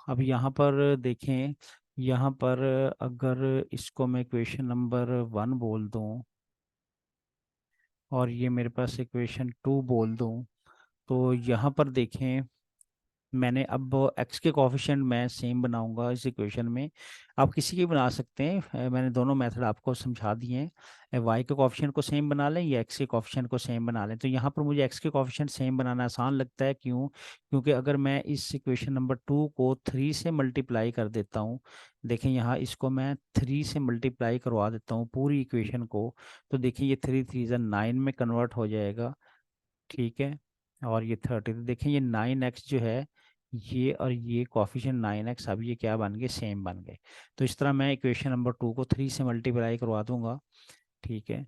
अब यहाँ पर देखें, यहाँ पर अगर इसको मैं इक्वेशन नंबर 1 बोल दूँ, और ये मेरे पास इक्वेशन 2 बोल दूँ, तो यहाँ पर देखें, मैंने अब x के कोफिशिएंट मैं सेम बनाऊंगा इस इक्वेशन में। आप किसी की बना सकते हैं, मैंने दोनों मेथड आपको समझा दिए हैं। y के कोफिशिएंट को सेम बना लें या x के कोफिशिएंट को सेम बना लें। तो यहाँ पर मुझे x के कोफिशिएंट सेम बनाना आसान लगता है। क्यों? क्योंकि अगर मैं इस इक्वेशन नंबर 2 को 3 से मल्टीप्लाई कर देता हूँ, देखें यहाँ इसको मैं 3 से मल्टीप्लाई करवा देता हूँ पूरी इक्वेशन को, तो देखिए ये 3 3 9 में कन्वर्ट हो जाएगा, ठीक है। और ये 30, तो देखें ये 9x जो है, ये और ये कॉफिशिएंट 9x, अब ये क्या बन गए, सेम बन गए। तो इस तरह मैं इक्वेशन नंबर 2 को 3 से मल्टीप्लाई करवा दूंगा, ठीक है।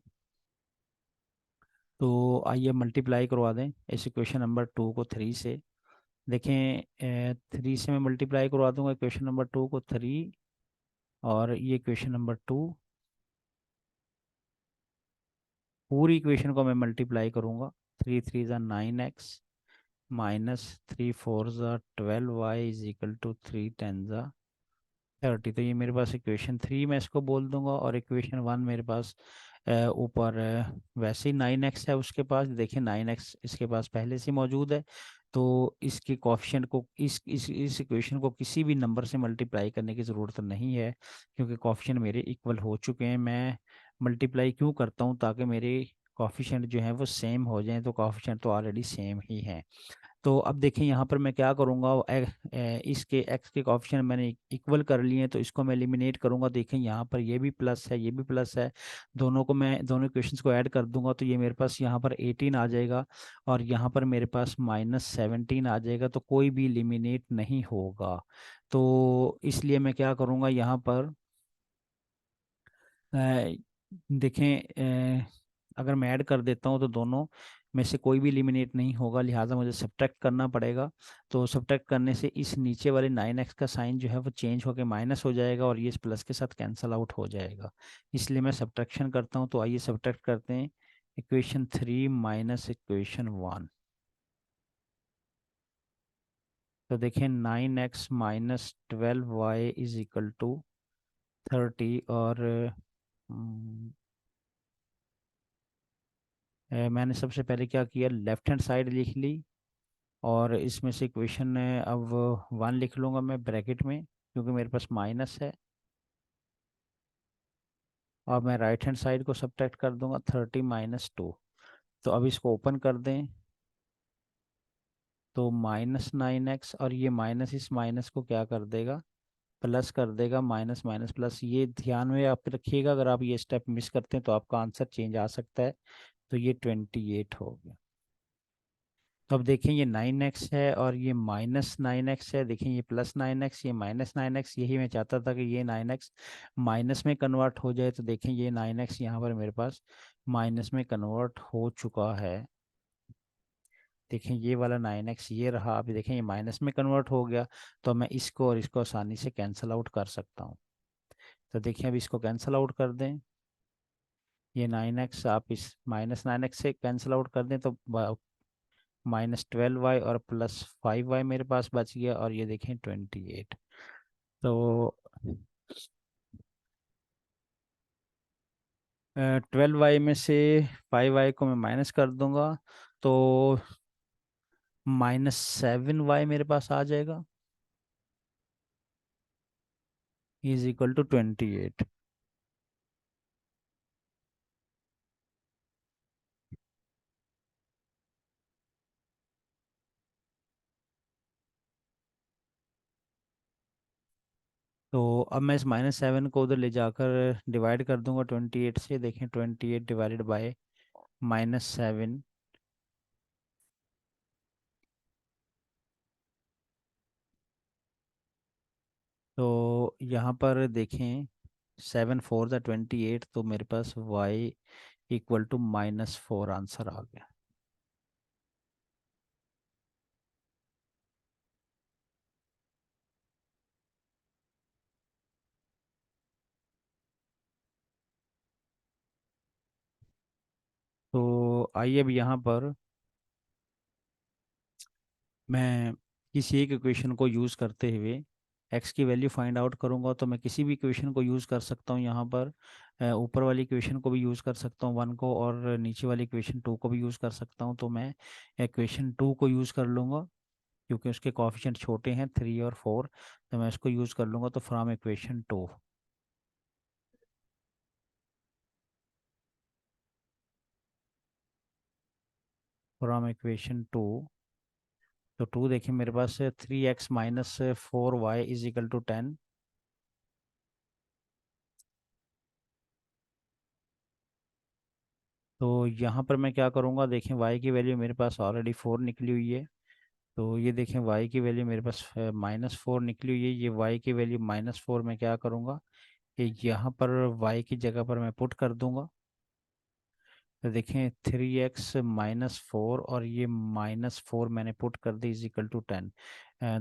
तो आइए मल्टीप्लाई करवा दें इस इक्वेशन नंबर 2 को 3 से। देखें 3 से मैं मल्टीप्लाई करवा दूंगा इक्वेशन नंबर 2 को 3, और ये इक्वेशन नंबर 2 पूरी इक्वेशन को मैं मल्टीप्लाई करूँगा। 3 3 ज़ा 9x -3 4 ज़ा 12y इज इक्वल टू 3 10 ज़ा 30। तो ये मेरे पास इक्वेशन 3 मैं इसको बोल दूंगा, और इक्वेशन 1 मेरे पास ऊपर वैसे ही 9x है उसके पास। देखिए 9x इसके पास पहले से मौजूद है, तो इसके कोफिशिएंट को इस इक्वेशन को किसी भी नंबर से मल्टीप्लाई करने की ज़रूरत नहीं है, क्योंकि कोफिशिएंट मेरे इक्वल हो चुके हैं। मैं मल्टीप्लाई क्यों करता हूँ? ताकि मेरे कोफिशिएंट जो है वो सेम हो जाएं, तो कोफिशिएंट तो ऑलरेडी सेम ही है। तो अब देखें यहाँ पर मैं क्या करूँगा, इसके एक्स के कोफिशिएंट मैंने इक्वल कर लिए हैं, तो इसको मैं एलिमिनेट करूँगा। देखें यहाँ पर ये भी प्लस है, ये भी प्लस है, दोनों को मैं दोनों इक्वेशंस को ऐड कर दूंगा, तो ये मेरे पास यहाँ पर 18 आ जाएगा, और यहाँ पर मेरे पास -17 आ जाएगा। तो कोई भी एलिमिनेट नहीं होगा। तो इसलिए मैं क्या करूँगा यहाँ पर, अ, देखें, अगर मैं ऐड कर देता हूँ तो दोनों में से कोई भी एलिमिनेट नहीं होगा, लिहाजा मुझे सब्ट्रैक्ट करना पड़ेगा। तो सब्ट्रैक्ट करने से इस नीचे वाले 9x का साइन जो है वो चेंज होकर माइनस हो जाएगा, और ये इस प्लस के साथ कैंसल आउट हो जाएगा। इसलिए मैं सब्ट्रैक्शन करता हूँ। तो आइए सब्ट्रैक्ट करते हैं। Equation 3 minus equation 1। तो देखें 9x -12y is equal to 30, और मैंने सबसे पहले क्या किया, लेफ्ट हैंड साइड लिख ली, और इसमें से इक्वेशन अब 1 लिख लूँगा मैं ब्रैकेट में, क्योंकि मेरे पास माइनस है। और मैं राइट हैंड साइड को सब्ट्रैक्ट कर दूंगा, 30 - 2। तो अब इसको ओपन कर दें, तो -9x, और ये माइनस इस माइनस को क्या कर देगा, प्लस कर देगा। माइनस माइनस प्लस, ये ध्यान में आप रखिएगा, अगर आप ये स्टेप मिस करते हैं तो आपका आंसर चेंज आ सकता है। तो ये 28 हो गया। तो अब देखें ये 9x है और ये -9x है। देखें ये +9x, ये -9x। यही मैं चाहता था कि ये 9x माइनस में कन्वर्ट हो जाए। तो देखें ये 9x यहाँ पर मेरे पास माइनस में कन्वर्ट हो चुका है। देखें ये वाला 9x ये रहा, अभी देखें ये माइनस में कन्वर्ट हो गया। तो मैं इसको और इसको आसानी से कैंसिल आउट कर सकता हूँ। तो देखिए अब इसको कैंसिल आउट कर दें। ये 9x आप इस -9x से कैंसिल आउट कर दें, तो -12y और +5y मेरे पास बच गया, और ये देखें 28। तो 12y में से 5y को मैं माइनस कर दूंगा, तो -7y मेरे पास आ जाएगा, इज इक्वल टू 28। तो अब मैं इस -7 को उधर ले जाकर डिवाइड कर दूंगा 28 से। देखें 28 डिवाइडेड बाय -7। तो यहाँ पर देखें 7 4 ज़ा 28, तो मेरे पास y इक्वल टू -4 आंसर आ गया। तो आइए अब यहाँ पर मैं किसी एक इक्वेशन को यूज़ करते हुए x की वैल्यू फाइंड आउट करूँगा। तो मैं किसी भी इक्वेशन को यूज़ कर सकता हूँ यहाँ पर। ऊपर वाली इक्वेशन को भी यूज़ कर सकता हूँ 1 को, और नीचे वाली इक्वेशन 2 को भी यूज़ कर सकता हूँ। तो मैं इक्वेशन 2 को यूज़ कर लूँगा, क्योंकि उसके कोएफिशिएंट छोटे हैं 3 और 4। तो मैं इसको यूज़ कर लूँगा। तो फ्रॉम इक्वेशन 2, फ्रॉम इक्वेशन 2, तो 2 देखिए मेरे पास 3x - 4y is equal to 10। तो यहाँ पर मैं क्या करूँगा, देखें y की वैल्यू मेरे पास ऑलरेडी 4 निकली हुई है। तो ये देखें y की वैल्यू मेरे पास -4 निकली हुई है। ये y की वैल्यू -4 मैं क्या करूँगा, कि यहाँ पर y की जगह पर मैं पुट कर दूँगा। तो देखें 3x - 4, और ये -4 मैंने पुट कर दी इज इक्वल टू 10।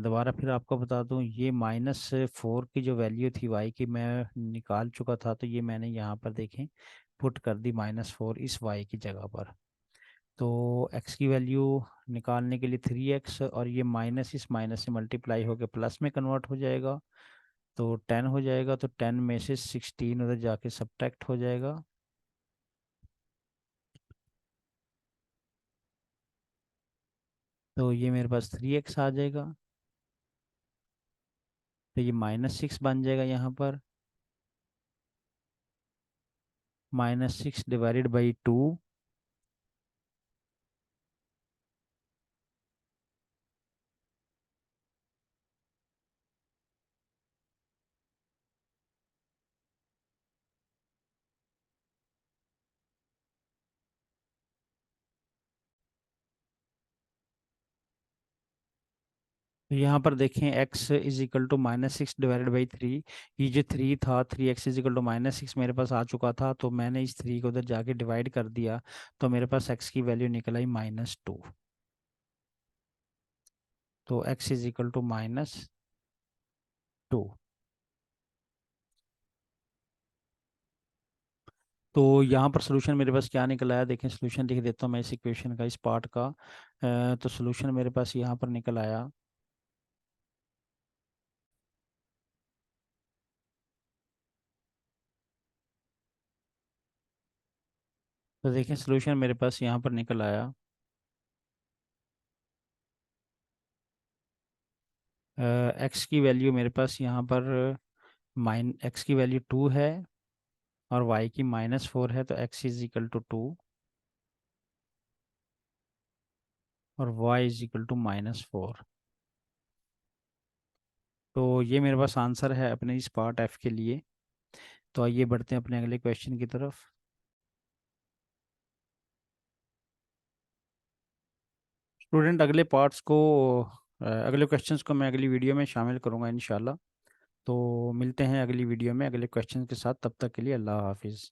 दोबारा फिर आपको बता दूं, ये -4 की जो वैल्यू थी वाई की मैं निकाल चुका था, तो ये मैंने यहाँ पर देखें पुट कर दी -4 इस वाई की जगह पर। तो एक्स की वैल्यू निकालने के लिए 3x, और ये माइनस इस माइनस से मल्टीप्लाई होकर प्लस में कन्वर्ट हो जाएगा, तो 10 हो जाएगा। तो 10 में से 16 उधर जाके सब्ट्रैक्ट हो जाएगा, तो ये मेरे पास 3x आ जाएगा। तो ये -6 बन जाएगा यहाँ पर, -6 डिवाइडेड बाई 2। तो यहाँ पर देखें x is equal to -6 divided by 3। ये जो 3 था, 3x इज इक्वल टू -6 मेरे पास आ चुका था, तो मैंने इस 3 को उधर जाके डिवाइड कर दिया, तो मेरे पास x की वैल्यू निकल आई -2। तो x इज इक्वल टू -2। तो यहाँ पर सोल्यूशन मेरे पास क्या निकल आया, देखें सोल्यूशन लिख देता हूँ मैं इस इक्वेशन का, इस पार्ट का। तो सोल्यूशन मेरे पास यहाँ पर निकल आया। तो देखें सोल्यूशन मेरे पास यहाँ पर निकल आया। एक्स की वैल्यू मेरे पास यहाँ पर एक्स की वैल्यू 2 है, और y की -4 है, तो x इज इक्वल टू 2, और y इज इक्वल टू -4। तो ये मेरे पास आंसर है अपने इस पार्ट f के लिए। तो आइए बढ़ते हैं अपने अगले क्वेश्चन की तरफ। स्टूडेंट, अगले पार्ट्स को अगले क्वेश्चंस को मैं अगली वीडियो में शामिल करूंगा इंशाल्लाह। तो मिलते हैं अगली वीडियो में अगले क्वेश्चन के साथ, तब तक के लिए अल्लाह हाफिज़।